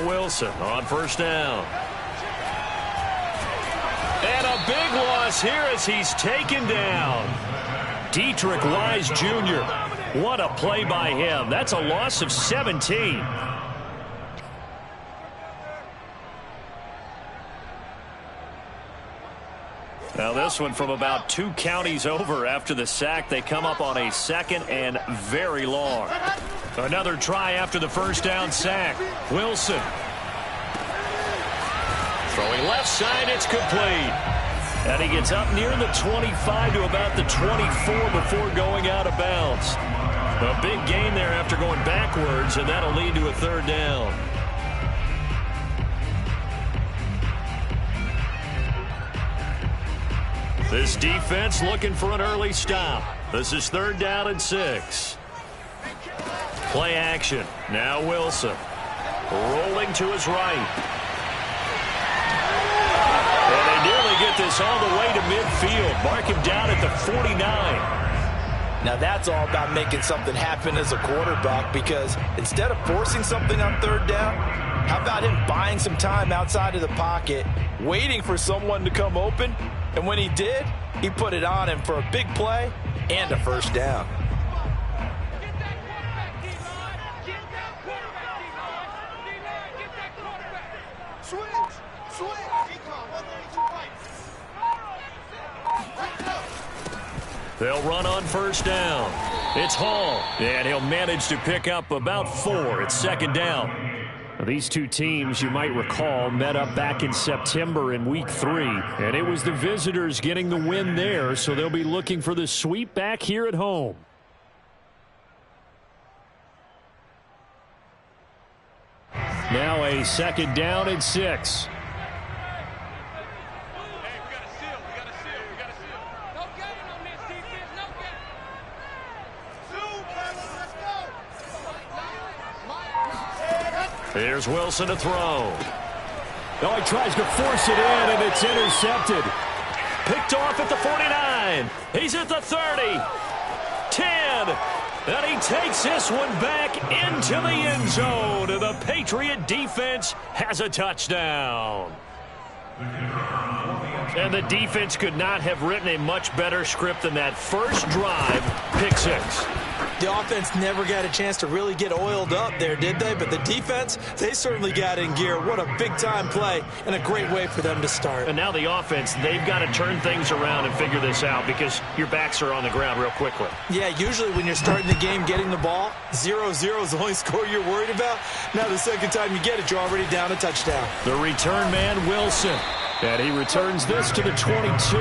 Now Wilson on first down. And a big loss here as he's taken down. Deatrich Wise Jr. What a play by him. That's a loss of 17. Now this one from about 2 counties over after the sack. They come up on a second and very long. Another try after the first down sack. Wilson. Throwing left side, it's complete. And he gets up near the 25 to about the 24 before going out of bounds. A big gain there after going backwards, and that'll lead to a third down. This defense looking for an early stop. This is 3rd down and 6. Play action. Now Wilson. Rolling to his right. And they nearly get this all the way to midfield. Mark him down at the 49. Now that's all about making something happen as a quarterback, because instead of forcing something on 3rd down, how about him buying some time outside of the pocket, waiting for someone to come open, and when he did, he put it on him for a big play and a first down. They'll run on first down. It's Hall, and he'll manage to pick up about 4. It's 2nd down. These two teams, you might recall, met up back in September in Week 3, and it was the visitors getting the win there, so they'll be looking for the sweep back here at home. Now a 2nd down and 6. Here's Wilson to throw. Oh, he tries to force it in, and it's intercepted. Picked off at the 49. He's at the 30. 10. And he takes this one back into the end zone. And the Patriot defense has a touchdown. And the defense could not have written a much better script than that first drive, pick 6. The offense never got a chance to really get oiled up there, did they? But the defense, they certainly got in gear. What a big-time play and a great way for them to start. And now the offense, they've got to turn things around and figure this out because your backs are on the ground real quickly. Yeah, usually when you're starting the game getting the ball, 0-0 is the only score you're worried about. Now the second time you get it, you're already down a touchdown. The return man, Wilson. And he returns this to the 22.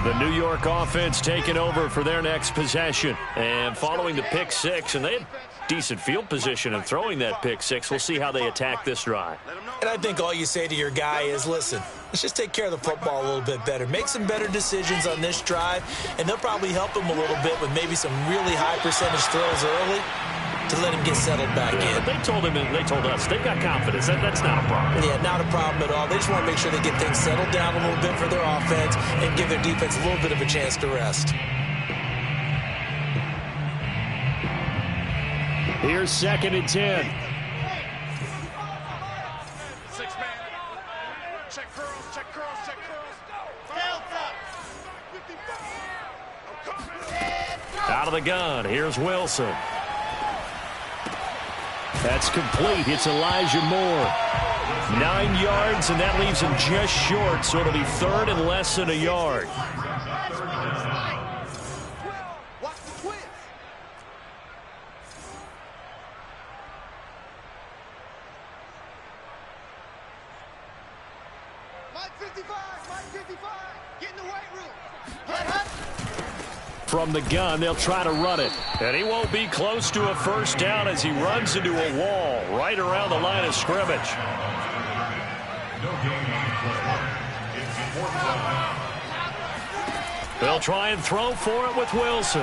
The New York offense taking over for their next possession. And following the pick 6, and they had decent field position in throwing that pick 6. We'll see how they attack this drive. And I think all you say to your guy is, listen, let's just take care of the football a little bit better. Make some better decisions on this drive, and they'll probably help him a little bit with maybe some really high percentage throws early to let him get settled back in. They told him, and they told us, they've got confidence. That's not a problem. Yeah, not a problem at all. They just want to make sure they get things settled down a little bit for their offense and give their defense a little bit of a chance to rest. Here's 2nd and 10. 6-man. Check curls, check curls, check curls. Out of the gun. Here's Wilson. That's complete. It's Elijah Moore. 9 yards, and that leaves him just short, so it'll be 3rd and less than a yard. From the gun, they'll try to run it. And he won't be close to a first down as he runs into a wall right around the line of scrimmage. They'll try and throw for it with Wilson.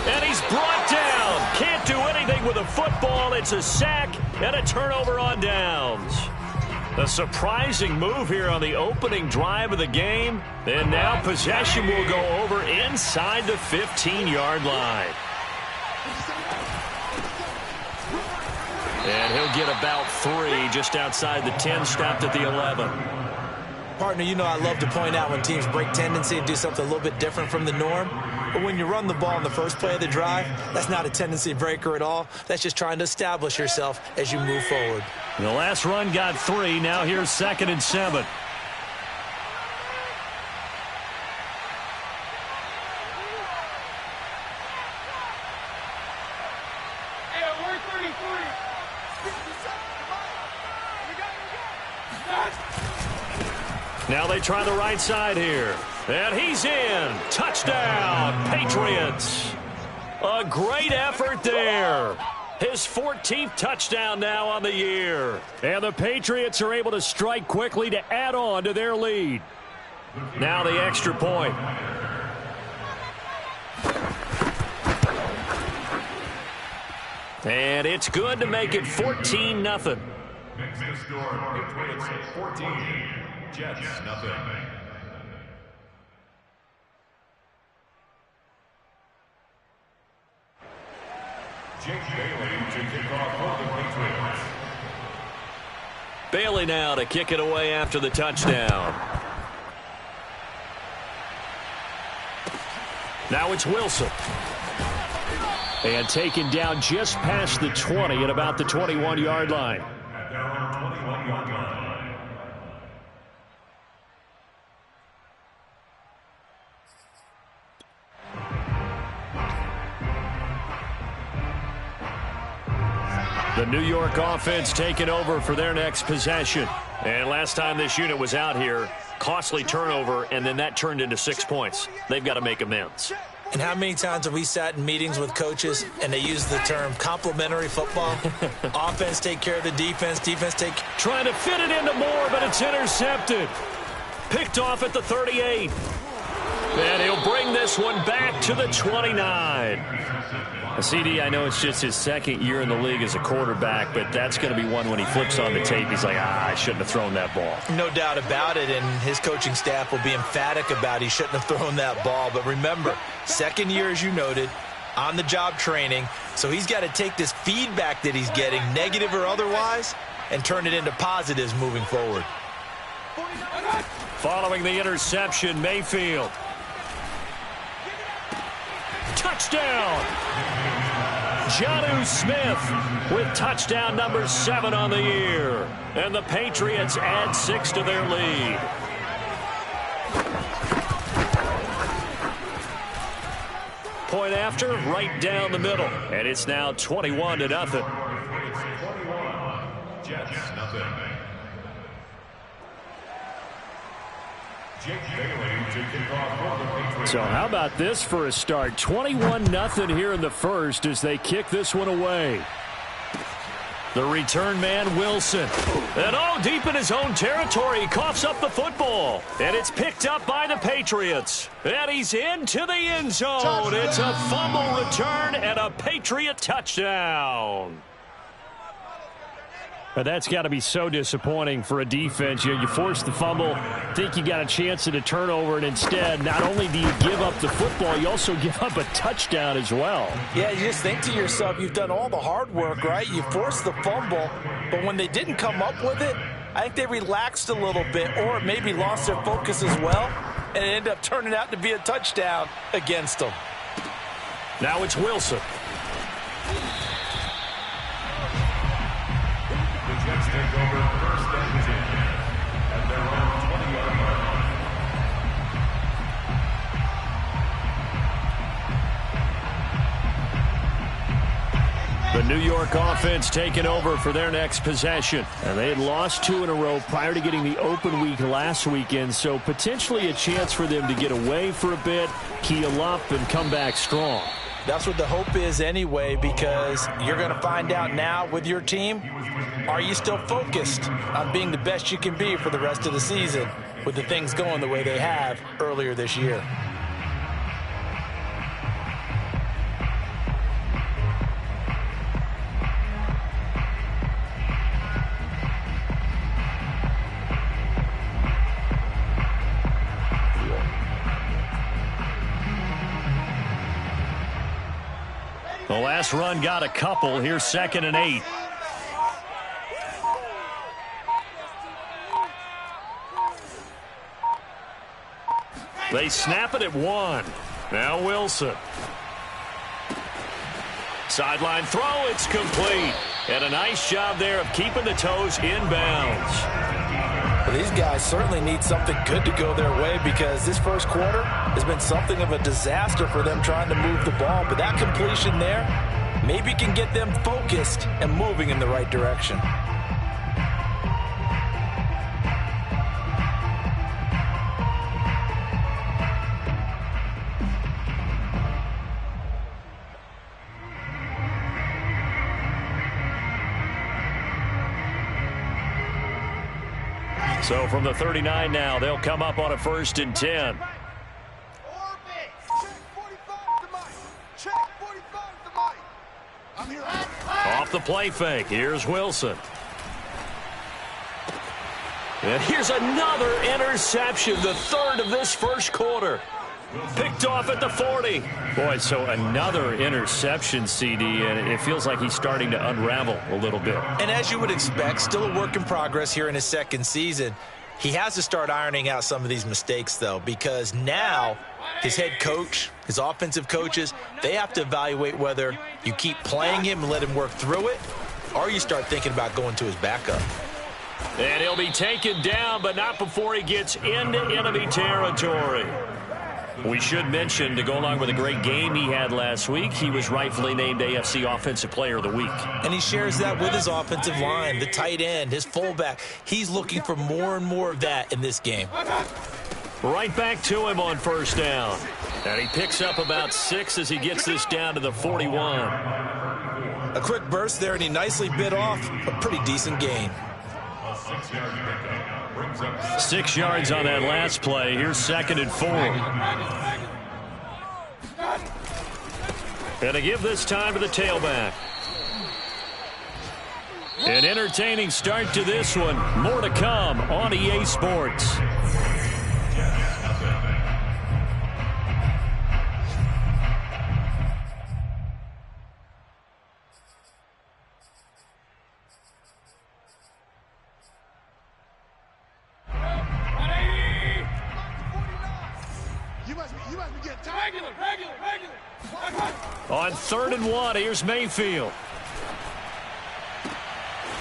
And he's brought down. Can't do anything with a football. It's a sack and a turnover on downs. A surprising move here on the opening drive of the game. And now possession will go over inside the 15-yard line. And he'll get about 3 just outside the 10, stopped at the 11. Partner, you know I love to point out when teams break tendency and do something a little bit different from the norm. But when you run the ball in the first play of the drive, that's not a tendency breaker at all. That's just trying to establish yourself as you move forward. The last run got 3. Now here's 2nd and 7. Now they try the right side here. And he's in. Touchdown, Patriots. A great effort there. His 14th touchdown now on the year. And the Patriots are able to strike quickly to add on to their lead. Now the extra point. And it's good to make it 14-0. Next score, Patriots 14, Jets 0. Jake Bailey to kick off for the Patriots. Bailey now to kick it away after the touchdown. Now it's Wilson. And taken down just past the 20 at about the 21-yard line. At their own 21-yard line. The New York offense taking over for their next possession. And last time this unit was out here, costly turnover, and then that turned into 6 points. They've got to make amends. And how many times have we sat in meetings with coaches and they use the term complementary football? Offense take care of the defense, defense take... Trying to fit it into Moore, but it's intercepted. Picked off at the 38. And he'll bring this one back to the 29. CD, I know it's just his second year in the league as a quarterback, but that's going to be one when he flips on the tape. He's like, I shouldn't have thrown that ball. No doubt about it, and his coaching staff will be emphatic about he shouldn't have thrown that ball. But remember, second year, as you noted, on-the-job training, so he's got to take this feedback that he's getting, negative or otherwise, and turn it into positives moving forward. Following the interception, Mayfield. Touchdown! Jonnu Smith with touchdown number 7 on the year. And the Patriots add 6 to their lead. Point after, right down the middle. And it's now 21-0. 21, Jets 0. Jake Bailey to kick off for the Patriots. So how about this for a start? 21-0 here in the first as they kick this one away. The return man, Wilson. And deep in his own territory, he coughs up the football. And it's picked up by the Patriots. And he's into the end zone. Touchdown. It's a fumble return and a Patriot touchdown. But that's got to be so disappointing for a defense. You force the fumble, think you got a chance at a turnover, and instead, not only do you give up the football, you also give up a touchdown as well. Yeah, you just think to yourself, you've done all the hard work, right? You forced the fumble, but when they didn't come up with it, I think they relaxed a little bit or maybe lost their focus as well, and it ended up turning out to be a touchdown against them. Now it's Wilson. Jets take over first and 10 at their own 20-yard line. The New York offense taking over for their next possession. And they had lost 2 in a row prior to getting the open week last weekend, so potentially a chance for them to get away for a bit, keel up, and come back strong. That's what the hope is anyway, because you're going to find out now with your team, are you still focused on being the best you can be for the rest of the season with the things going the way they have earlier this year? The last run got a couple. Here's 2nd and 8. They snap it at 1. Now Wilson. Sideline throw, it's complete. And a nice job there of keeping the toes inbounds. Well, these guys certainly need something good to go their way because this first quarter has been something of a disaster for them trying to move the ball. But that completion there maybe can get them focused and moving in the right direction. So from the 39 now, they'll come up on a 1st and 10. Off the play fake, here's Wilson. And here's another interception, the 3rd of this first quarter. Picked off at the 40. Boy, so another interception, CD, and it feels like he's starting to unravel a little bit. And as you would expect, still a work in progress here in his 2nd season. He has to start ironing out some of these mistakes, though, because now his head coach, his offensive coaches, they have to evaluate whether you keep playing him and let him work through it, or you start thinking about going to his backup. And he'll be taken down, but not before he gets into enemy territory. We should mention, to go along with a great game he had last week, he was rightfully named AFC Offensive Player of the Week. And he shares that with his offensive line, the tight end, his fullback. He's looking for more and more of that in this game. Right back to him on 1st down. And he picks up about 6 as he gets this down to the 41. A quick burst there, and he nicely bit off a pretty decent gain. 6 yards on that last play. Here's 2nd and 4. And to give this time to the tailback. An entertaining start to this one. More to come on EA Sports. On 3rd and 1, here's Mayfield.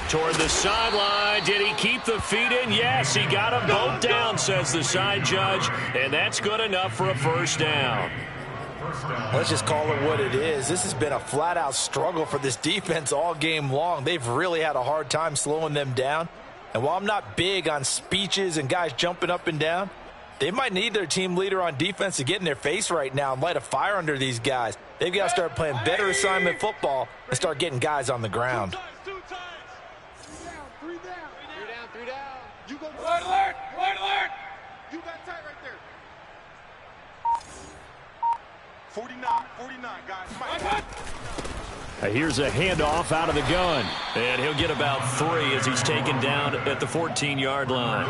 Toward the sideline. Did he keep the feet in? Yes, he got them both down, says the side judge. And that's good enough for a 1st down. Let's just call it what it is. This has been a flat-out struggle for this defense all game long. They've really had a hard time slowing them down. And while I'm not big on speeches and guys jumping up and down, they might need their team leader on defense to get in their face right now and light a fire under these guys. They've got to start playing better assignment football and start getting guys on the ground. Three down. You go. Wide alert. You got tight right there. 49, guys. Here's a handoff out of the gun. And he'll get about 3 as he's taken down at the 14-yard line.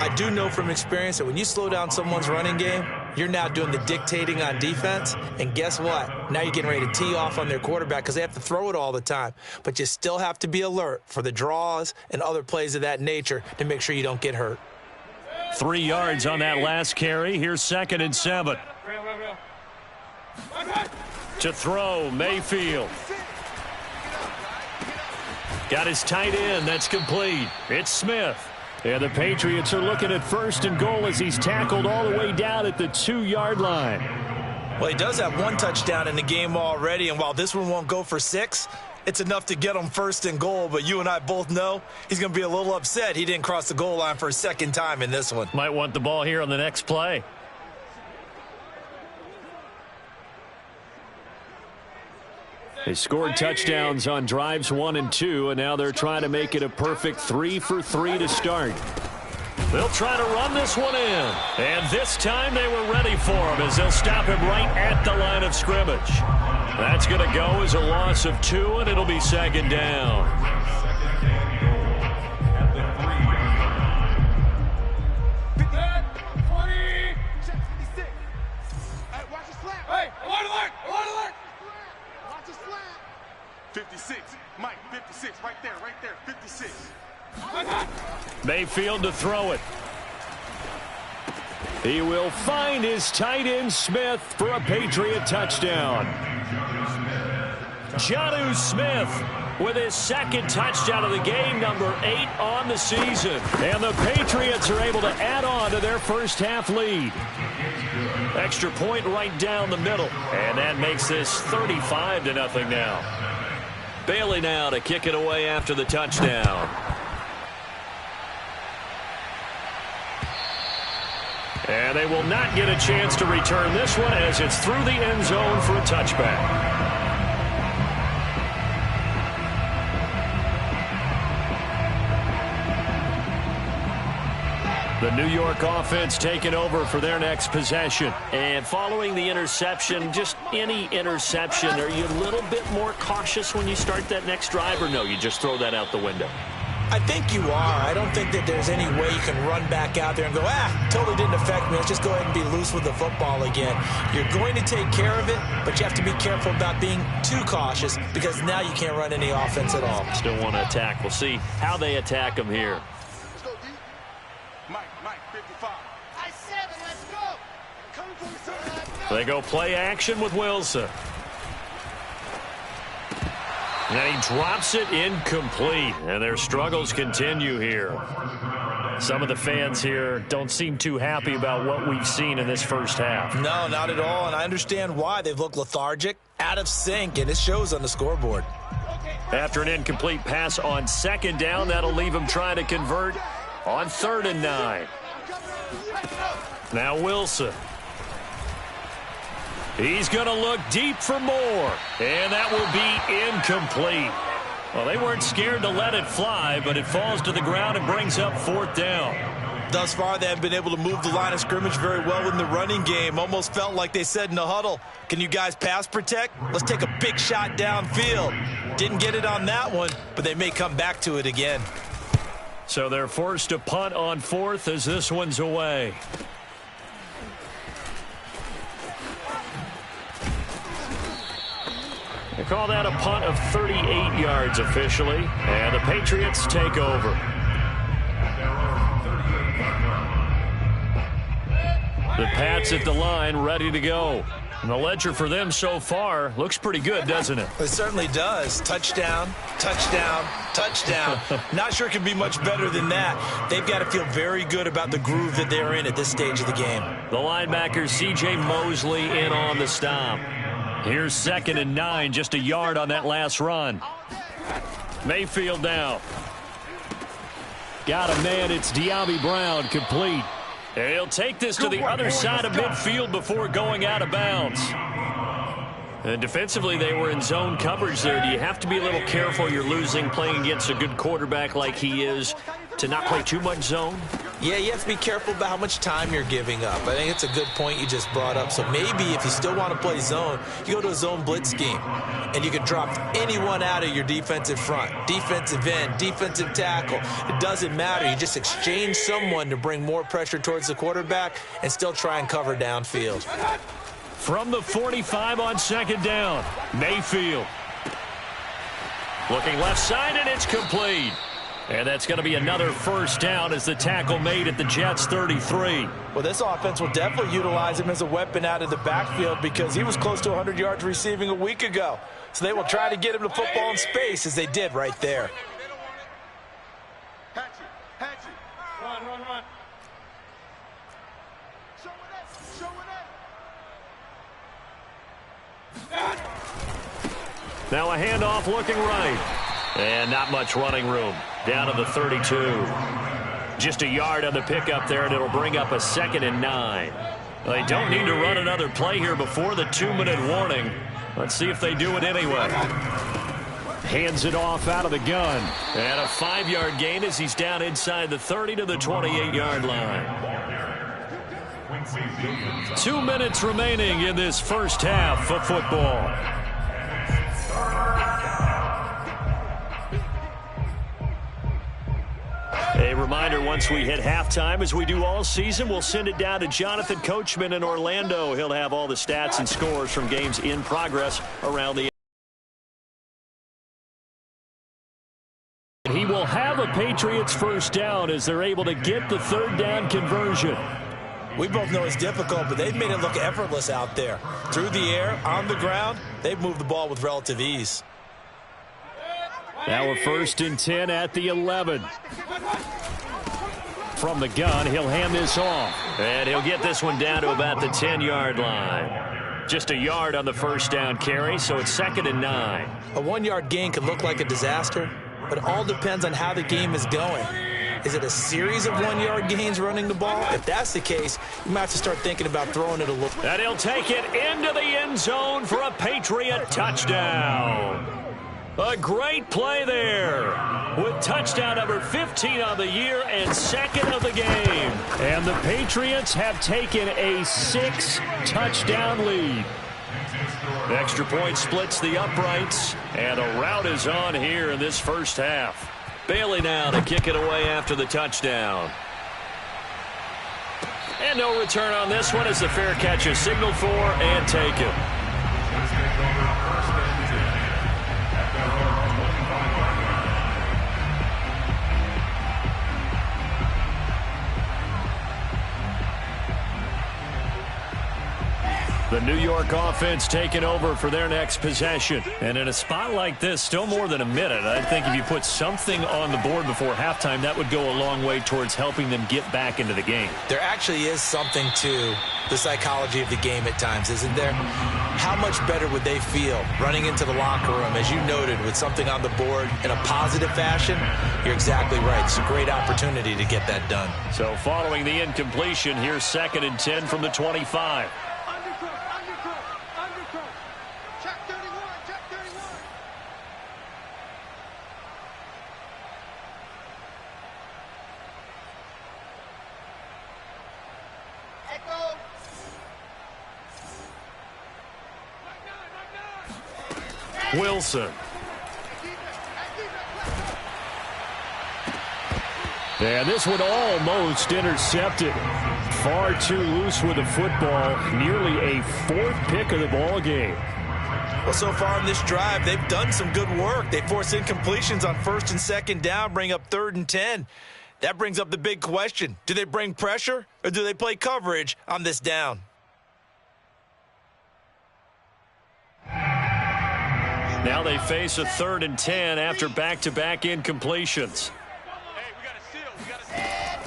I do know from experience that when you slow down someone's running game, you're now doing the dictating on defense. And guess what? Now you're getting ready to tee off on their quarterback because they have to throw it all the time. But you still have to be alert for the draws and other plays of that nature to make sure you don't get hurt. 3 yards on that last carry. Here's 2nd and 7. To throw, Mayfield. Got his tight end. That's complete. It's Smith. And the Patriots are looking at 1st and goal as he's tackled all the way down at the 2-yard line. Well, he does have 1 touchdown in the game already, and while this one won't go for 6, it's enough to get him 1st and goal. But you and I both know he's going to be a little upset he didn't cross the goal line for a 2nd time in this one. Might want the ball here on the next play. They scored touchdowns on drives 1 and 2, and now they're trying to make it a perfect 3 for 3 to start. They'll try to run this one in, and this time they were ready for him as they'll stop him right at the line of scrimmage. That's going to go as a loss of 2, and it'll be 2nd down. Mayfield to throw it. He will find his tight end Smith for a Patriot touchdown. Jonnu Smith with his second touchdown of the game, number 8 on the season. And the Patriots are able to add on to their first half lead. Extra point right down the middle. And that makes this 35-0 now. Bailey now to kick it away after the touchdown. And they will not get a chance to return this one as it's through the end zone for a touchback. The New York offense taking over for their next possession. And following the interception, just any interception, are you a little bit more cautious when you start that next drive, or no, you just throw that out the window? I think you are. I don't think that there's any way you can run back out there and go, totally didn't affect me. Let's just go ahead and be loose with the football again. You're going to take care of it, but you have to be careful about being too cautious because now you can't run any offense at all. Still want to attack. We'll see how they attack them here. Let's go, D. Mike, 55. I-7, let's go. Coming for me, They go play action with Wilson. And he drops it incomplete. And their struggles continue here. Some of the fans here don't seem too happy about what we've seen in this first half. No, not at all. And I understand why. They've looked lethargic, out of sync, and it shows on the scoreboard. After an incomplete pass on second down, that'll leave them trying to convert on 3rd and 9. Now Wilson. He's going to look deep for more. And that will be incomplete. Well, they weren't scared to let it fly, but it falls to the ground and brings up 4th down. Thus far, they have been able to move the line of scrimmage very well in the running game. Almost felt like they said in the huddle, can you guys pass protect? Let's take a big shot downfield. Didn't get it on that one, but they may come back to it again. So they're forced to punt on 4th as this one's away. They call that a punt of 38 yards officially, and the Patriots take over. The Pats at the line, ready to go. And the ledger for them so far looks pretty good, doesn't it? It certainly does. Touchdown, touchdown, touchdown. Not sure it can be much better than that. They've got to feel very good about the groove that they're in at this stage of the game. The linebacker, C.J. Mosley, in on the stop. Here's 2nd and 9, just a yard on that last run. Mayfield now. Got a man, it's De'Ami Brown, complete. And he'll take this to the other side of midfield before going out of bounds. And defensively, they were in zone coverage there. Do you have to be a little careful? You're losing, playing against a good quarterback like he is, to not play too much zone? Yeah, you have to be careful about how much time you're giving up. I think it's a good point you just brought up. So maybe if you still want to play zone, you go to a zone blitz scheme. And you can drop anyone out of your defensive front. Defensive end, defensive tackle. It doesn't matter. You just exchange someone to bring more pressure towards the quarterback and still try and cover downfield. From the 45 on 2nd down, Mayfield. Looking left side, and it's complete. And that's going to be another 1st down as the tackle made at the Jets' 33. Well, this offense will definitely utilize him as a weapon out of the backfield because he was close to 100 yards receiving a week ago. So they will try to get him to football in space as they did right there. Hatchet. Run. Show it. Now a handoff looking right. And not much running room. Down to the 32. Just a yard on the pickup there, and it'll bring up a 2nd and 9. They don't need to run another play here before the 2-minute warning. Let's see if they do it anyway. Hands it off out of the gun. And a 5-yard gain as he's down inside the 30 to the 28-yard line. 2 minutes remaining in this first half of football. A reminder, once we hit halftime, as we do all season, we'll send it down to Jonathan Coachman in Orlando. He'll have all the stats and scores from games in progress around the. He will have a Patriots first down as they're able to get the third down conversion. We both know it's difficult, but they've made it look effortless out there. Through the air, on the ground, they've moved the ball with relative ease. Now a 1st and 10 at the 11. From the gun, he'll hand this off. And he'll get this one down to about the 10-yard line. Just a yard on the first down carry, so it's 2nd and 9. A 1-yard gain could look like a disaster, but it all depends on how the game is going. Is it a series of 1-yard gains running the ball? If that's the case, you might have to start thinking about throwing it a little. And he'll take it into the end zone for a Patriot touchdown. A great play there with touchdown number 15 on the year and 2nd of the game. And the Patriots have taken a 6-touchdown lead. The extra point splits the uprights, and a rout is on here in this first half. Bailey now to kick it away after the touchdown. And no return on this one as the fair catch is signaled for and taken. The New York offense taking over for their next possession. And in a spot like this, still more than a minute, I think if you put something on the board before halftime, that would go a long way towards helping them get back into the game. There actually is something to the psychology of the game at times, isn't there? How much better would they feel running into the locker room, as you noted, with something on the board in a positive fashion? You're exactly right. It's a great opportunity to get that done. So following the incompletion, here's 2nd and 10 from the 25. Wilson. And this one almost intercepted. Far too loose with the football. Nearly a 4th pick of the ball game. Well, so far in this drive, they've done some good work. They force incompletions on 1st and 2nd down, bring up 3rd and 10. That brings up the big question. Do they bring pressure or do they play coverage on this down? Now they face a 3rd and 10 after back-to-back incompletions.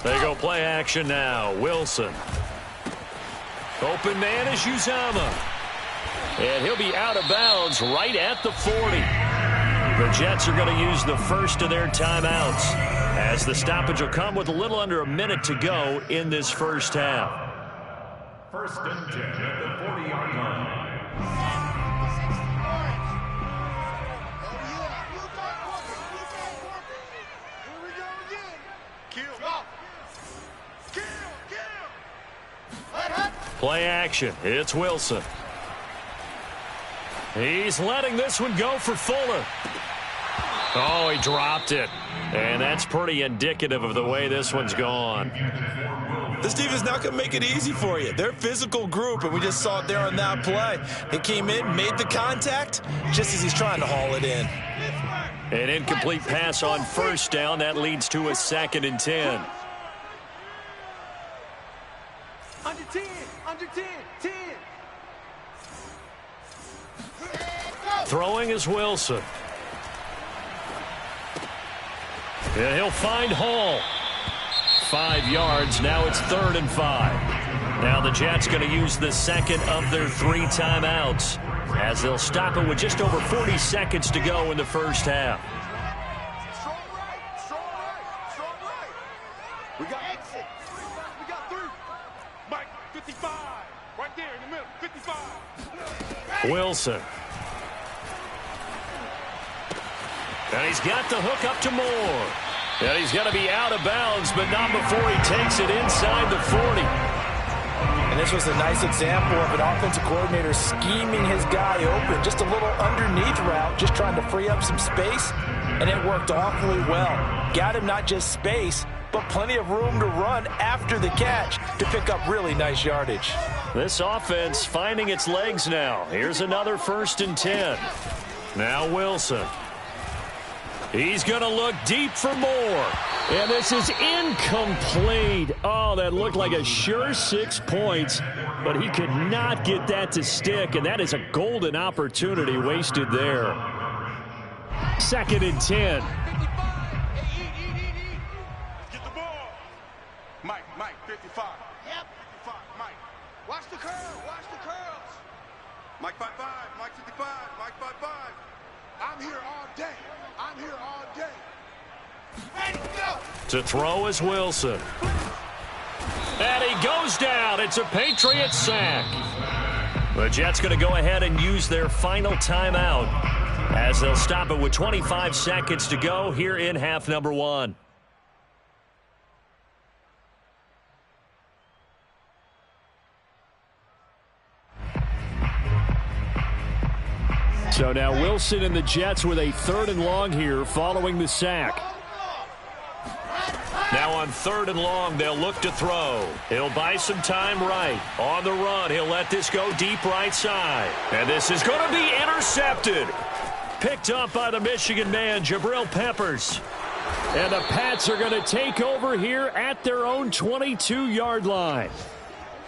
They go play action now. Wilson. Open man is Uzomah. And he'll be out of bounds right at the 40. The Jets are going to use the first of their timeouts, as the stoppage will come with a little under a minute to go in this first half. 1st and 10 at the 40-yard line. Play action. It's Wilson. He's letting this one go for Fuller. Oh, he dropped it. And that's pretty indicative of the way this one's gone. This defense is not going to make it easy for you. They're a physical group, and we just saw it there on that play. They came in, made the contact, just as he's trying to haul it in. An incomplete pass on 1st down. That leads to a 2nd and 10. Under 10, under 10, 10. Throwing is Wilson. And he'll find Hall. 5 yards. Now it's 3rd and 5. Now the Jets going to use the 2nd of their 3 timeouts, as they'll stop it with just over 40 seconds to go in the first half. Strong right, strong right, strong right. We got exit. We got 3. Mike, 55. Right there in the middle, 55. Wilson. And he's got the hook up to Moore. And he's going to be out of bounds, but not before he takes it inside the 40. And this was a nice example of an offensive coordinator scheming his guy open. Just a little underneath route, just trying to free up some space, and it worked awfully well. Got him not just space, but plenty of room to run after the catch to pick up really nice yardage. This offense finding its legs now. Here's another 1st and 10. Now Wilson. He's going to look deep for more. And this is incomplete. Oh, that looked like a sure 6 points, but he could not get that to stick, and that is a golden opportunity wasted there. 2nd and 10. Get the ball. Mike, 55. Yep. 55, Mike. Watch the curl. Watch the curls. Mike 55. Mike 55. Mike 55. I'm here all day. I'm here all day. Ready, go. To throw is Wilson. And he goes down. It's a Patriots sack. The Jets going to go ahead and use their final timeout as they'll stop it with 25 seconds to go here in half number 1. So now Wilson and the Jets with a 3rd and long here following the sack. Now on 3rd and long, they'll look to throw. He'll buy some time right. On the run, he'll let this go deep right side. And this is going to be intercepted. Picked up by the Michigan man, Jabril Peppers. And the Pats are going to take over here at their own 22-yard line.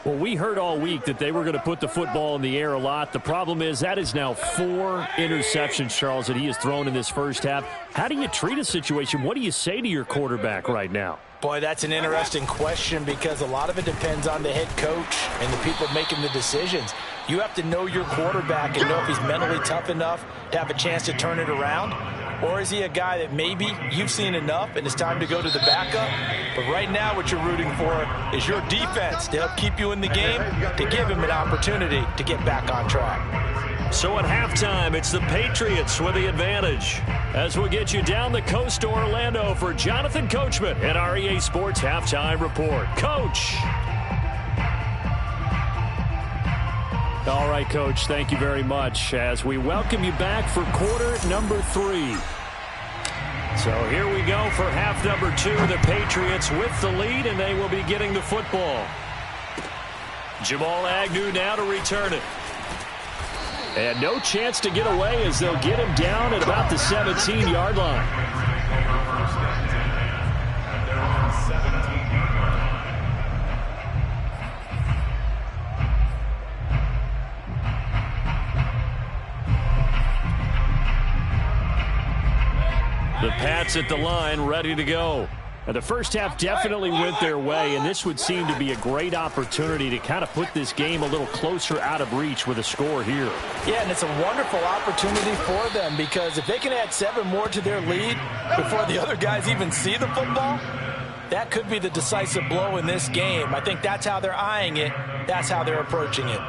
Well, we heard all week that they were going to put the football in the air a lot. The problem is that is now 4 interceptions, Charles, that he has thrown in this first half. How do you treat a situation? What do you say to your quarterback right now? Boy, that's an interesting question because a lot of it depends on the head coach and the people making the decisions. You have to know your quarterback and know if he's mentally tough enough to have a chance to turn it around. Or is he a guy that maybe you've seen enough and it's time to go to the backup? But right now what you're rooting for is your defense to help keep you in the game, to give him an opportunity to get back on track. So at halftime, it's the Patriots with the advantage. As we'll get you down the coast to Orlando for Jonathan Coachman at our EA Sports Halftime Report. Coach. All right, Coach, thank you very much as we welcome you back for quarter number 3. So here we go for half number 2. The Patriots with the lead, and they will be getting the football. Jamal Agnew now to return it. And no chance to get away as they'll get him down at about the 17-yard line. The Pats at the line, ready to go. And the first half definitely went their way, and this would seem to be a great opportunity to kind of put this game a little closer out of reach with a score here. Yeah, and it's a wonderful opportunity for them because if they can add 7 more to their lead before the other guys even see the football, that could be the decisive blow in this game. I think that's how they're eyeing it. That's how they're approaching it.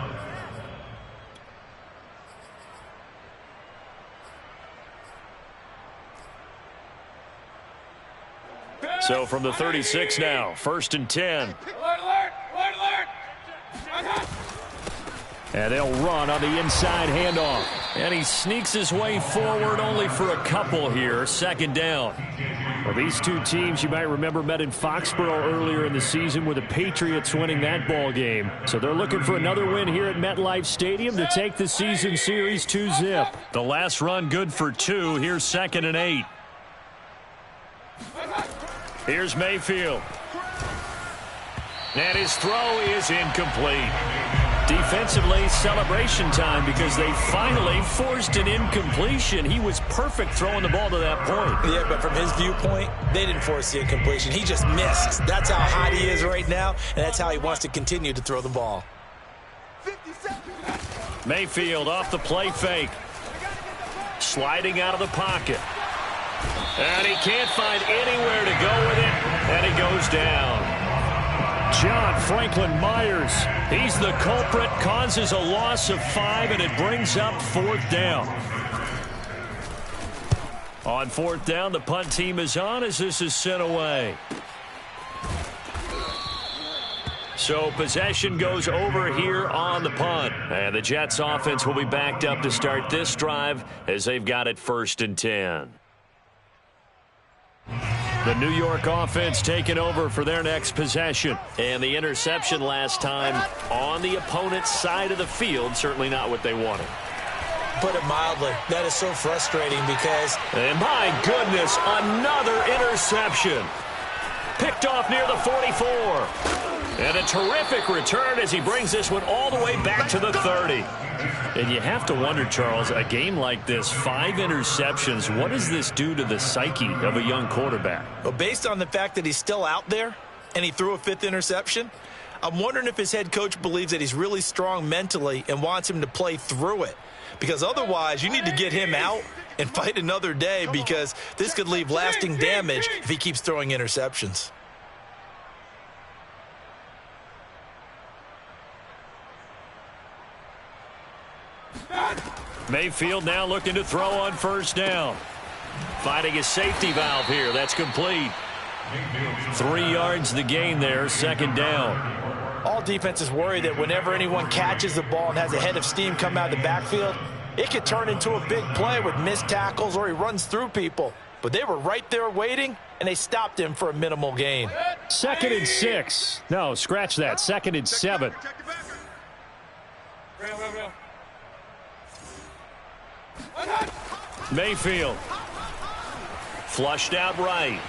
So from the 36 now, 1st and 10. And they'll run on the inside handoff. And he sneaks his way forward only for a couple here. 2nd down. Well, these two teams, you might remember, met in Foxborough earlier in the season with the Patriots winning that ball game. So they're looking for another win here at MetLife Stadium to take the season series 2-zip. The last run good for 2. Here's 2nd and 8. Here's Mayfield. And his throw is incomplete. Defensively, celebration time because they finally forced an incompletion. He was perfect throwing the ball to that point. Yeah, but from his viewpoint, they didn't force the incompletion. He just missed. That's how hot he is right now, and that's how he wants to continue to throw the ball. Mayfield off the play fake. Sliding out of the pocket. And he can't find anywhere to go with it, and he goes down. John Franklin Myers, he's the culprit, causes a loss of 5, and it brings up 4th down. On 4th down, the punt team is on as this is sent away. So possession goes over here on the punt. And the Jets offense will be backed up to start this drive as they've got it 1st and 10. The New York offense taking over for their next possession. And the interception last time on the opponent's side of the field, certainly not what they wanted. put it mildly. That is so frustrating because... And my goodness, another interception. Picked off near the 44. And a terrific return as he brings this one all the way back to the 30. And you have to wonder, Charles, a game like this, 5 interceptions, what does this do to the psyche of a young quarterback? Well, based on the fact that he's still out there and he threw a 5th interception, I'm wondering if his head coach believes that he's really strong mentally and wants him to play through it. Because otherwise, you need to get him out and fight another day because this could leave lasting damage if he keeps throwing interceptions. Mayfield now looking to throw on first down. Finding a safety valve here. That's complete. 3 yards the gain there, second down. All defenses worry that whenever anyone catches the ball and has a head of steam come out of the backfield, it could turn into a big play with missed tackles or he runs through people. But they were right there waiting, and they stopped him for a minimal gain. 2nd and 6. No, scratch that. 2nd and 7. Mayfield. Flushed out right.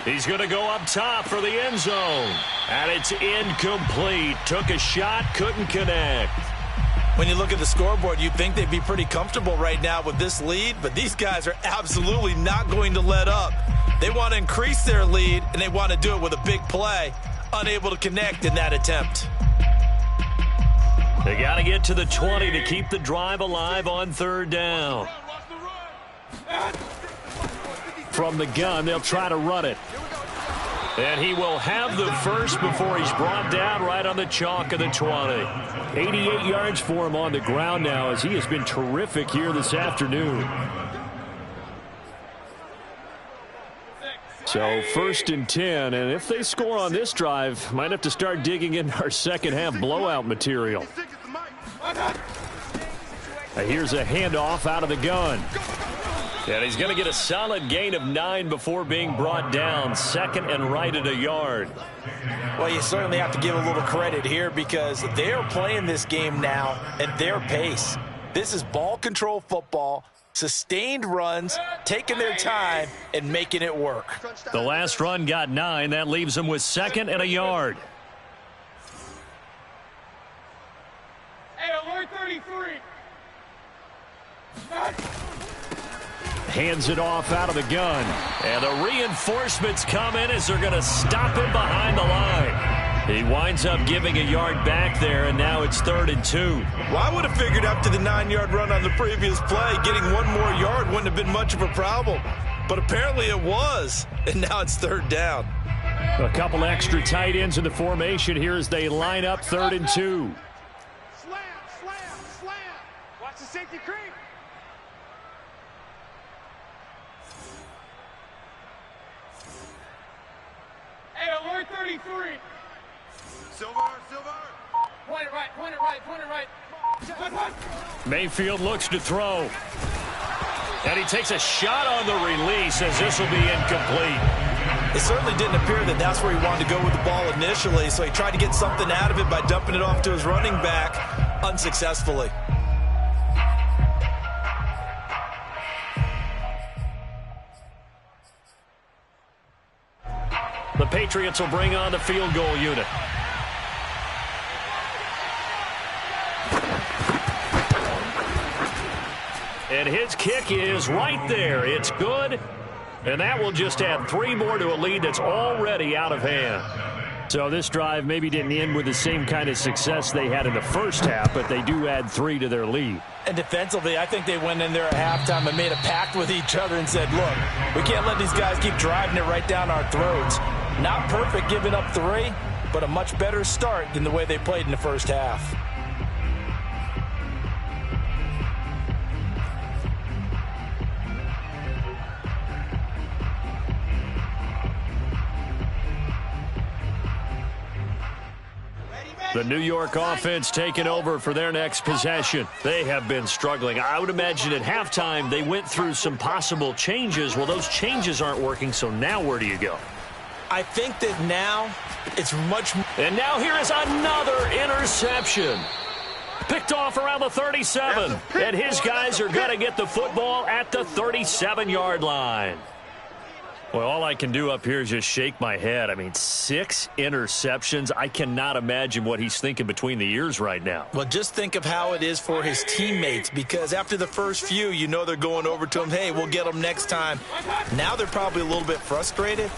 He's going to go up top for the end zone. And it's incomplete. Took a shot, couldn't connect. When you look at the scoreboard, you'd think they'd be pretty comfortable right now with this lead, but these guys are absolutely not going to let up. They want to increase their lead, and they want to do it with a big play. Unable to connect in that attempt. They got to get to the 20 to keep the drive alive on third down. From the gun, they'll try to run it. And he will have the first before he's brought down right on the chalk of the 20. 88 yards for him on the ground now as he has been terrific here this afternoon. So 1st and 10, and if they score on this drive, might have to start digging in our second half blowout material. Here's a handoff out of the gun. And he's going to get a solid gain of 9 before being brought down. 2nd and right at a yard. Well, you certainly have to give a little credit here because they are playing this game now at their pace. This is ball control football, sustained runs, taking their time, and making it work. The last run got 9. That leaves them with 2nd and a yard. Hey, alert 33. Hands it off out of the gun. And the reinforcements come in as they're going to stop him behind the line. He winds up giving a yard back there, and now it's 3rd and 2. Well, I would have figured after the 9-yard run on the previous play, getting 1 more yard wouldn't have been much of a problem. But apparently it was, and now it's 3rd down. A couple extra tight ends in the formation here as they line up 3rd and 2. Slam, slam, slam. Watch the safety creep. Hey, alert 33. Silver. Point it right. Mayfield looks to throw. And he takes a shot on the release as this will be incomplete. It certainly didn't appear that that's where he wanted to go with the ball initially, so he tried to get something out of it by dumping it off to his running back unsuccessfully. The Patriots will bring on the field goal unit. And his kick is right there. It's good. And that will just add 3 more to a lead that's already out of hand. So this drive maybe didn't end with the same kind of success they had in the first half, but they do add 3 to their lead. And defensively, I think they went in there at halftime and made a pact with each other and said, look, we can't let these guys keep driving it right down our throats. Not perfect giving up 3, but a much better start than the way they played in the first half. The New York offense taking over for their next possession. They have been struggling. I would imagine at halftime they went through some possible changes. Well, those changes aren't working, so now where do you go? I think that now it's much more. And now here is another interception. Picked off around the 37. And his guys are going to get the football at the 37-yard line. Well, all I can do up here is just shake my head. I mean, 6 interceptions. I cannot imagine what he's thinking between the ears right now. Well, just think of how it is for his teammates, because after the first few, you know they're going over to him, hey, we'll get them next time. Now they're probably a little bit frustrated.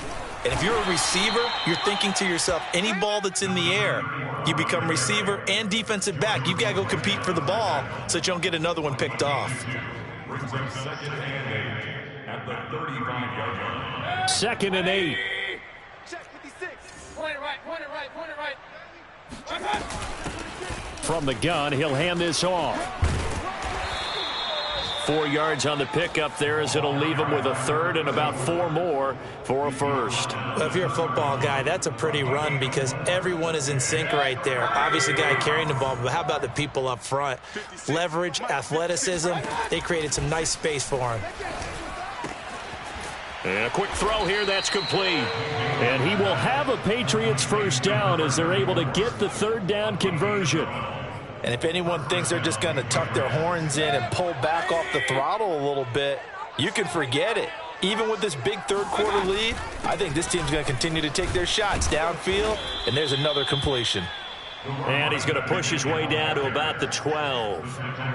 And if you're a receiver, you're thinking to yourself, any ball that's in the air, you become receiver and defensive back. You've got to go compete for the ball so that you don't get another one picked off. Brings up 2nd and 8 at the 35-yard line. 2nd and 8. Check 56. Point it right. From the gun, he'll hand this off. 4 yards on the pickup there, as it'll leave him with a 3rd and about 4 more for a 1st. Well, if you're a football guy, that's a pretty run because everyone is in sync right there. Obviously, guy carrying the ball, but how about the people up front? Leverage, athleticism, they created some nice space for him. And a quick throw here, that's complete. And he will have a Patriots 1st down as they're able to get the 3rd down conversion. And if anyone thinks they're just going to tuck their horns in and pull back off the throttle a little bit, you can forget it. Even with this big 3rd quarter lead, I think this team's going to continue to take their shots downfield, and there's another completion. And he's going to push his way down to about the 12.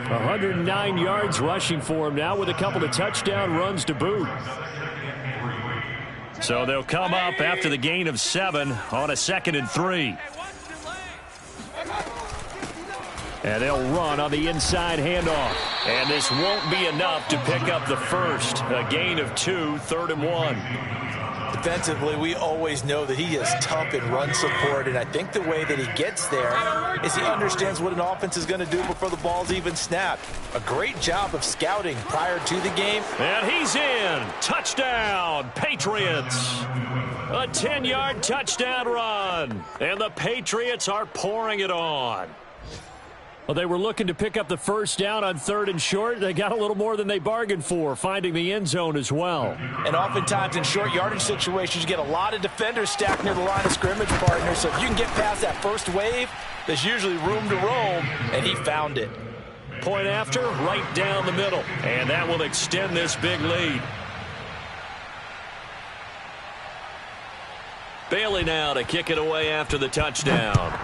109 yards rushing for him now with a couple of touchdown runs to boot. So they'll come up after the gain of 7 on a 2nd and 3. And they'll run on the inside handoff. And this won't be enough to pick up the 1st. A gain of 2, 3rd and 1. Defensively, we always know that he is tough in run support, and I think the way that he gets there is he understands what an offense is going to do before the ball's even snapped. A great job of scouting prior to the game. And he's in. Touchdown, Patriots. A 10-yard touchdown run. And the Patriots are pouring it on. Well, they were looking to pick up the 1st down on 3rd and short. They got a little more than they bargained for, finding the end zone as well. And oftentimes in short yardage situations, you get a lot of defenders stacked near the line of scrimmage, partner. So if you can get past that first wave, there's usually room to roam, and he found it. Point after, right down the middle. And that will extend this big lead. Bailey now to kick it away after the touchdown.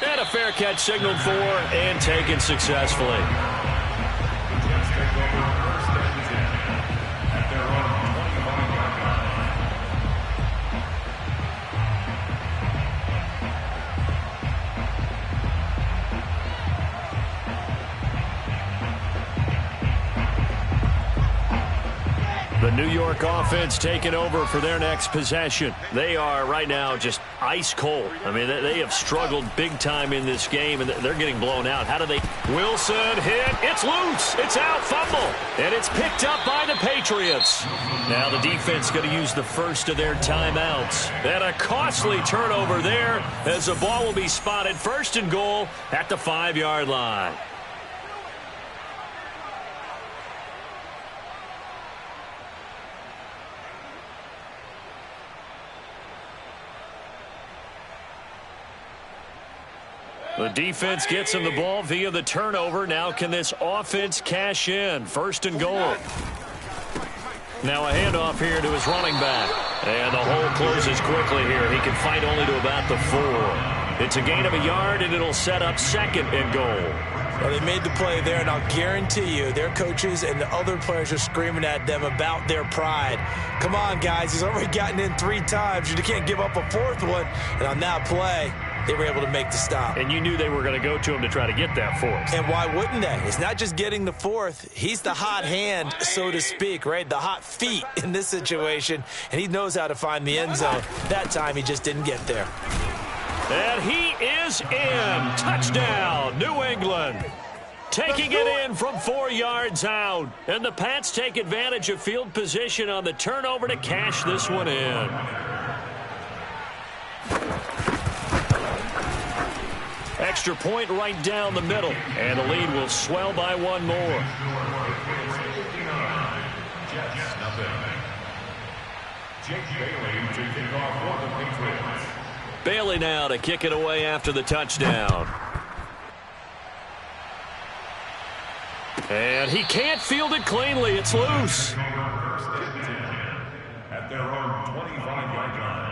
And a fair catch signaled for and taken successfully. Jets take over 1st and 10 at their own 25-yard The New York offense taking over for their next possession. They are right now just ice cold. I mean, they have struggled big time in this game, and they're getting blown out. How do they? Wilson hit. It's loose. It's out. Fumble. And it's picked up by the Patriots. Now the defense going to use the 1st of their timeouts. And a costly turnover there as the ball will be spotted 1st and goal at the 5-yard line. The defense gets him the ball via the turnover. Now can this offense cash in? 1st and goal. Now a handoff here to his running back. And the hole closes quickly here. He can fight only to about the 4. It's a gain of a yard, and it'll set up 2nd and goal. Well, they made the play there, and I'll guarantee you their coaches and the other players are screaming at them about their pride. Come on, guys. He's already gotten in 3 times. You can't give up a 4th one. And on that play, they were able to make the stop. And you knew they were going to go to him to try to get that 4th. And why wouldn't they? It's not just getting the 4th. He's the hot hand, so to speak, right? The hot feet in this situation. And he knows how to find the end zone. That time, he just didn't get there. And he is in. Touchdown, New England. Taking it in from 4 yards out. And the Pats take advantage of field position on the turnover to cash this one in. Extra point right down the middle. And the lead will swell by 1 more. Jets, nothing. Jake Bailey to kick off for the Patriots. Bailey now to kick it away after the touchdown. And he can't field it cleanly. It's loose. At their own 25-yard line.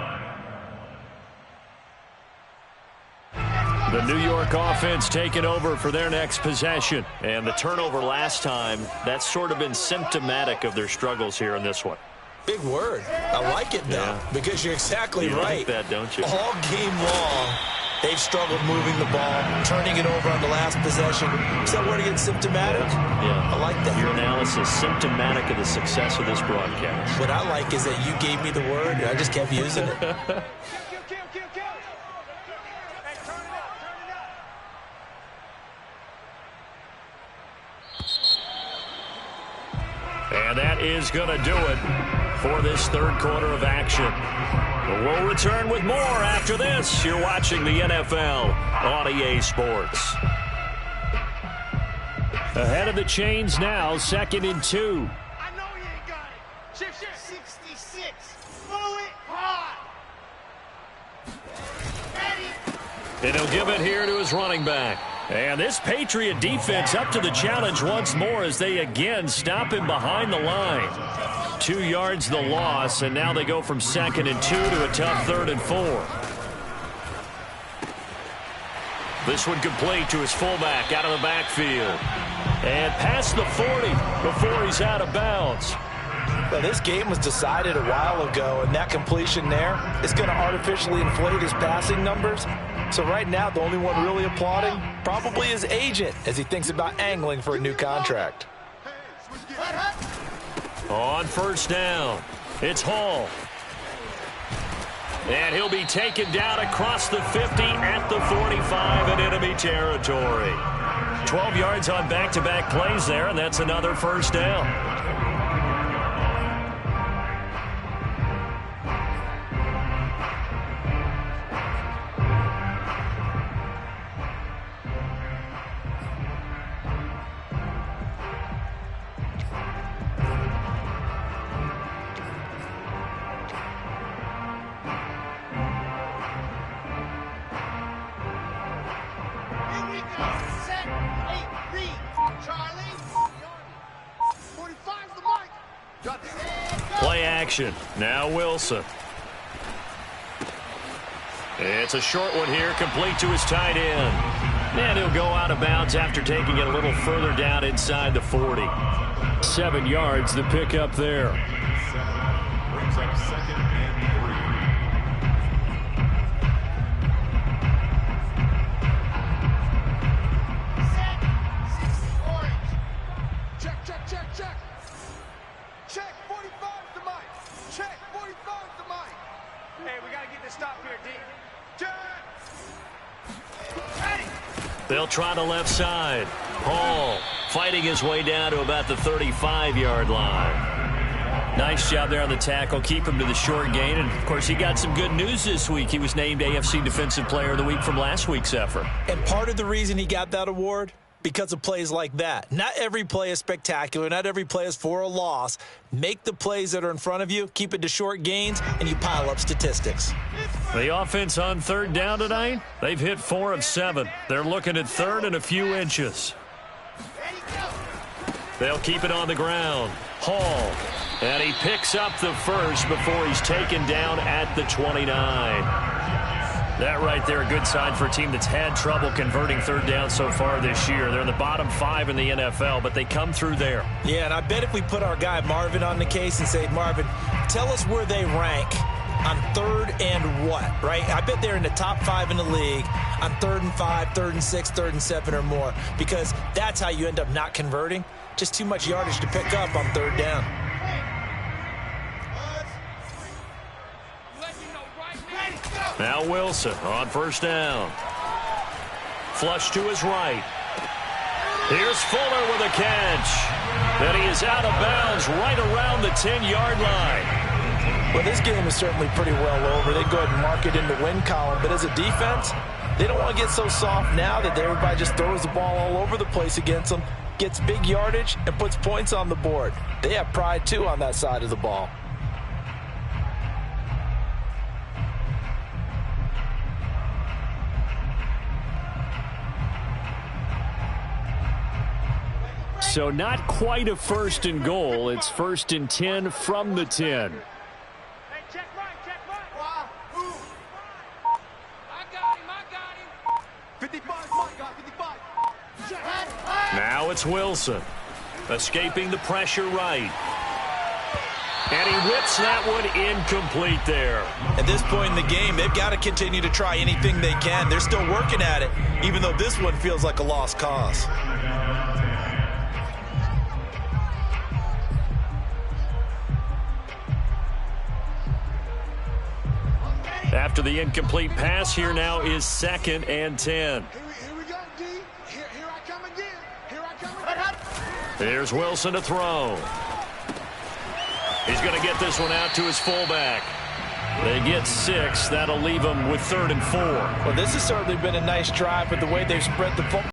The New York offense taking over for their next possession. And the turnover last time, that's sort of been symptomatic of their struggles here in this one. Big word. I like it, though, because you're exactly you right. Like that, don't you? All game long, they've struggled moving the ball, turning it over on the last possession. Is that word again, symptomatic? Yeah. I like that. Your analysis, symptomatic of the success of this broadcast. What I like is that you gave me the word, and I just kept using it. Kill. Hey, turn it up. And that is going to do it for this third quarter of action. We'll return with more after this. You're watching the NFL on EA Sports. Ahead of the chains now, 2nd and 2. I know you ain't got it. Shift. 66. Pull it hard. Ready. And he'll give it here to his running back. And this Patriot defense up to the challenge once more as they again stop him behind the line. 2 yards the loss, and now they go from 2nd and 2 to a tough 3rd and 4. This one complete to his fullback out of the backfield. And past the 40 before he's out of bounds. Well, this game was decided a while ago, and that completion there is going to artificially inflate his passing numbers. So right now, the only one really applauding probably his agent as he thinks about angling for a new contract. On first down, it's Hall. And he'll be taken down across the 50 at the 45 in enemy territory. 12 yards on back-to-back plays there, and that's another first down. Play action. Now Wilson. It's a short one here, complete to his tight end. And he'll go out of bounds after taking it a little further down inside the 40. 7 yards, the pickup there. Brings up 2nd and 3. Check. 45's the mic. Check. 45's the mic. Hey, we got to get this stop here, D. Check. Ready. They'll try the left side. Hall fighting his way down to about the 35-yard line. Nice job there on the tackle. Keep him to the short gain. And, of course, he got some good news this week. He was named AFC Defensive Player of the Week from last week's effort. And part of the reason he got that award, because of plays like that. Not every play is spectacular. Not every play is for a loss. Make the plays that are in front of you, keep it to short gains, and you pile up statistics. The offense on 3rd down tonight, they've hit 4 of 7. They're looking at 3rd and a few inches. They'll keep it on the ground. Hall. And he picks up the first before he's taken down at the 29. That right there, a good sign for a team that's had trouble converting 3rd down so far this year. They're in the bottom 5 in the NFL, but they come through there. Yeah, and I bet if we put our guy Marvin on the case and say, Marvin, tell us where they rank on 3rd and what, right? I bet they're in the top 5 in the league on 3rd and 5, 3rd and 6, 3rd and 7 or more, because that's how you end up not converting. Just too much yardage to pick up on 3rd down. Now Wilson on first down. Flush to his right. Here's Fuller with a catch. And he is out of bounds right around the 10-yard line. Well, this game is certainly pretty well over. They go ahead and mark it in the win column. But as a defense, they don't want to get so soft now that everybody just throws the ball all over the place against them, gets big yardage, and puts points on the board. They have pride, too, on that side of the ball. So not quite a 1st and goal. It's 1st and 10 from the 10. Hey, check right, check right. I got him. 55, Mike, got 55. Now it's Wilson. Escaping the pressure right. And he whips that one incomplete there. At this point in the game, they've got to continue to try anything they can. They're still working at it, even though this one feels like a lost cause. After the incomplete pass, here now is 2nd and 10. Here we go, D. Here I come again. Here I come again. Here's Wilson to throw. He's going to get this one out to his fullback. They get 6. That'll leave them with 3rd and 4. Well, this has certainly been a nice drive with the way they've spread the football.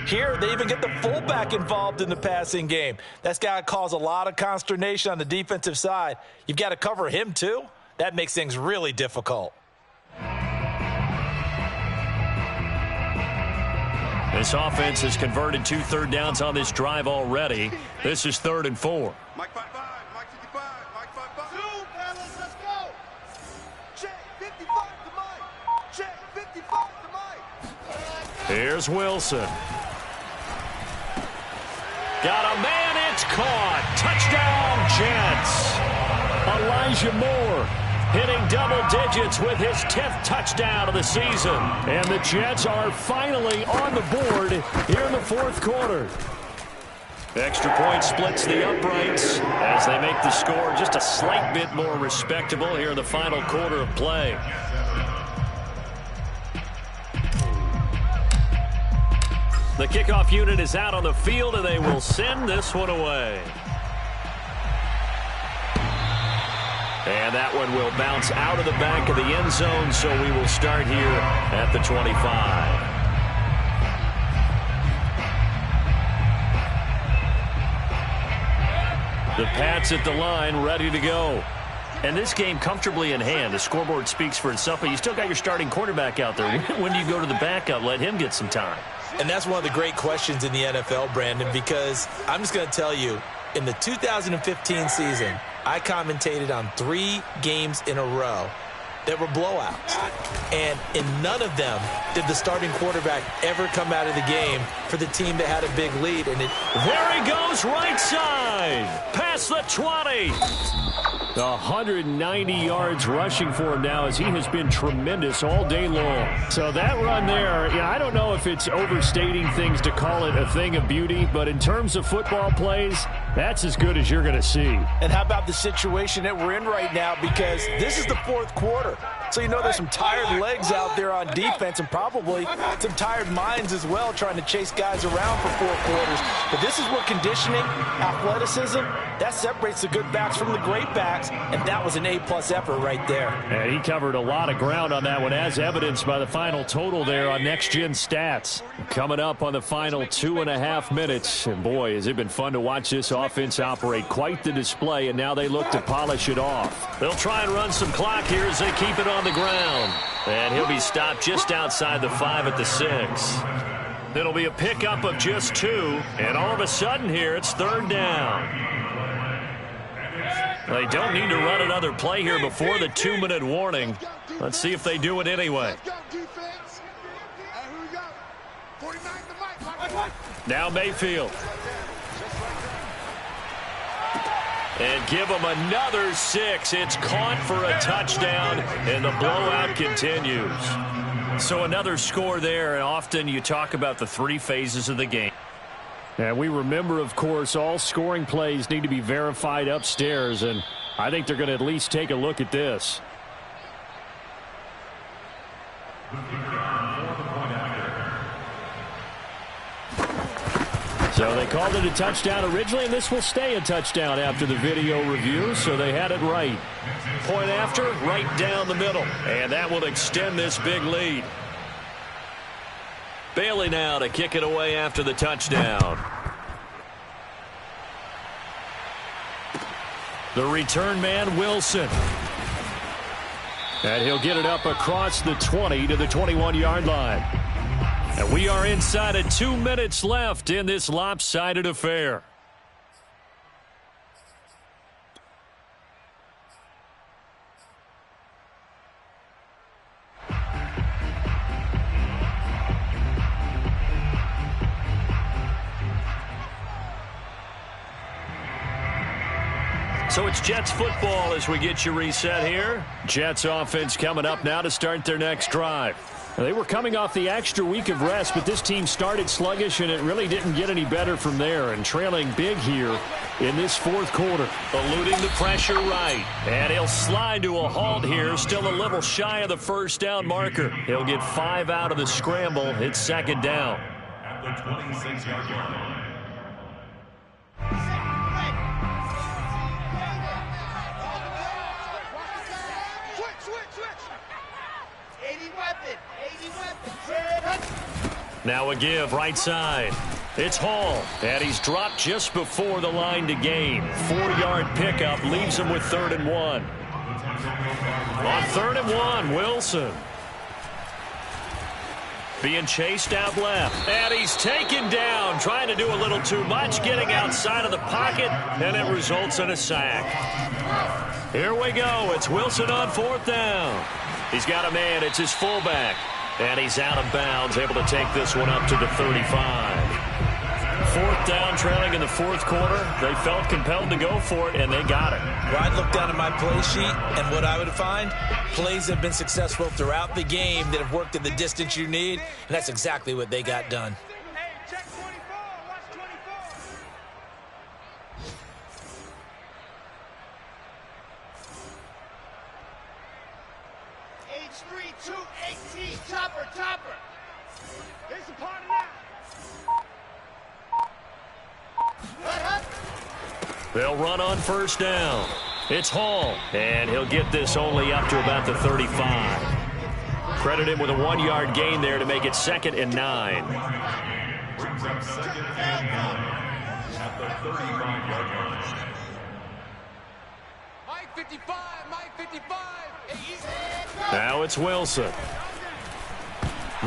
Here, they even get the fullback involved in the passing game. That's got to cause a lot of consternation on the defensive side. You've got to cover him, too. That makes things really difficult. This offense has converted 2 third downs on this drive already. This is 3rd and 4. Mike 55, Mike 55, Mike 55. Two, fellas, let's go. Check 55 to Mike. Check 55 to Mike. Here's Wilson. Got a man, it's caught. Touchdown, Jets. Elijah Moore hitting double digits with his 10th touchdown of the season. And the Jets are finally on the board here in the 4th quarter. The extra point splits the uprights as they make the score just a slight bit more respectable here in the final quarter of play. The kickoff unit is out on the field, and they will send this one away. And that one will bounce out of the back of the end zone, so we will start here at the 25. The Pats at the line, ready to go. And this game comfortably in hand. The scoreboard speaks for itself, but you still got your starting quarterback out there. When do you go to the backup? Let him get some time. And that's one of the great questions in the NFL, Brandon, because I'm just going to tell you, in the 2015 season, I commentated on 3 games in a row that were blowouts. And in none of them did the starting quarterback ever come out of the game for the team that had a big lead. And there he goes, right side. Past the 20. 190 yards rushing for him now as he has been tremendous all day long. So that run there, I don't know if it's overstating things to call it a thing of beauty, but in terms of football plays, that's as good as you're going to see. And how about the situation that we're in right now, because this is the 4th quarter. So you know there's some tired legs out there on defense and probably some tired minds as well trying to chase guys around for 4 quarters. But this is where conditioning, athleticism, that separates the good backs from the great backs, and that was an A-plus effort right there. And he covered a lot of ground on that one, as evidenced by the final total there on Next Gen Stats. Coming up on the final 2.5 minutes, and boy, has it been fun to watch this offense operate. Quite the display, and now they look to polish it off. They'll try and run some clock here as they keep it on the ground. And he'll be stopped just outside the 5 at the 6. It'll be a pickup of just 2, and all of a sudden here, it's 3rd down. They don't need to run another play here before the 2-minute warning. Let's see if they do it anyway. Let's go, defense. Here we go. 49 to Mike. Now Mayfield. And give them another 6. It's caught for a touchdown, and the blowout continues. So another score there, and often you talk about the 3 phases of the game. And we remember, of course, all scoring plays need to be verified upstairs, and I think they're going to at least take a look at this. So they called it a touchdown originally, and this will stay a touchdown after the video review, so they had it right. Point after, right down the middle, and that will extend this big lead. Bailey now to kick it away after the touchdown. The return man, Wilson. And he'll get it up across the 20 to the 21-yard line. And we are inside of 2 minutes left in this lopsided affair. So it's Jets football as we get you reset here. Jets offense coming up now to start their next drive. They were coming off the extra week of rest, but this team started sluggish, and it really didn't get any better from there, and trailing big here in this fourth quarter. Eluding the pressure right, and he'll slide to a halt here, still a little shy of the first down marker. He'll get 5 out of the scramble. It's second down. At the 26-yard line. Now a give right side. It's Hall, and he's dropped just before the line to gain. 4-yard pickup leaves him with 3rd and 1. On 3rd and 1, Wilson. Being chased out left, and he's taken down, trying to do a little too much, getting outside of the pocket, and it results in a sack. Here we go. It's Wilson on 4th down. He's got a man. It's his fullback. And he's out of bounds, able to take this one up to the 35. 4th down, trailing in the fourth quarter. They felt compelled to go for it, and they got it. Well, I'd look down at my play sheet, and what I would find, plays have been successful throughout the game that have worked at the distance you need, and that's exactly what they got done. Hey, check 24. Watch 24. H3218, chopper. There's a party now. They'll run on 1st down. It's Hall, and he'll get this only up to about the 35. Credit him with a 1-yard gain there to make it 2nd and 9. Brings up 2nd and 9 at the 35-yard line. Mike 55. Now it's Wilson.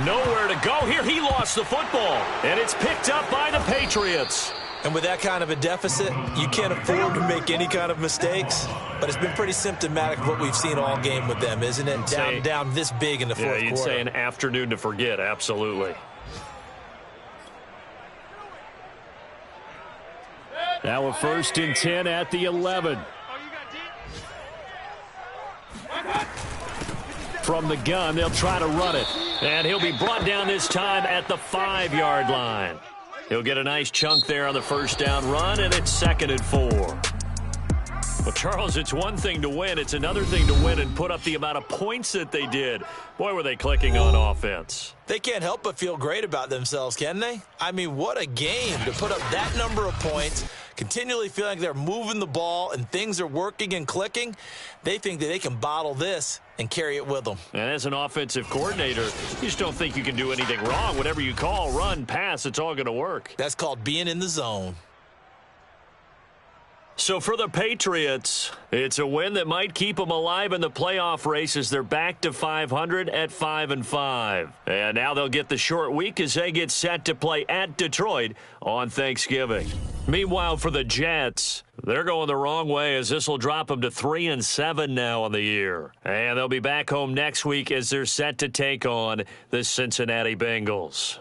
Nowhere to go here. He lost the football, and it's picked up by the Patriots. And with that kind of a deficit, you can't afford to make any kind of mistakes. But it's been pretty symptomatic of what we've seen all game with them, isn't it? Down this big in the fourth quarter. Yeah, you'd say an afternoon to forget, absolutely. Now a 1st and 10 at the 11. From the gun, they'll try to run it. And he'll be brought down this time at the 5-yard line. He'll get a nice chunk there on the 1st down run, and it's 2nd and 4. Well, Charles, it's one thing to win. It's another thing to win and put up the amount of points that they did. Boy, were they clicking on offense. They can't help but feel great about themselves, can they? I mean, what a game to put up that number of points, continually feeling like they're moving the ball and things are working and clicking. They think that they can bottle this and carry it with them. And as an offensive coordinator, you just don't think you can do anything wrong. Whatever you call, run, pass, it's all going to work. That's called being in the zone. So for the Patriots, it's a win that might keep them alive in the playoff race as they're back to 500 at 5-5. And now they'll get the short week as they get set to play at Detroit on Thanksgiving. Meanwhile, for the Jets, they're going the wrong way as this will drop them to 3-7 now on the year. And they'll be back home next week as they're set to take on the Cincinnati Bengals.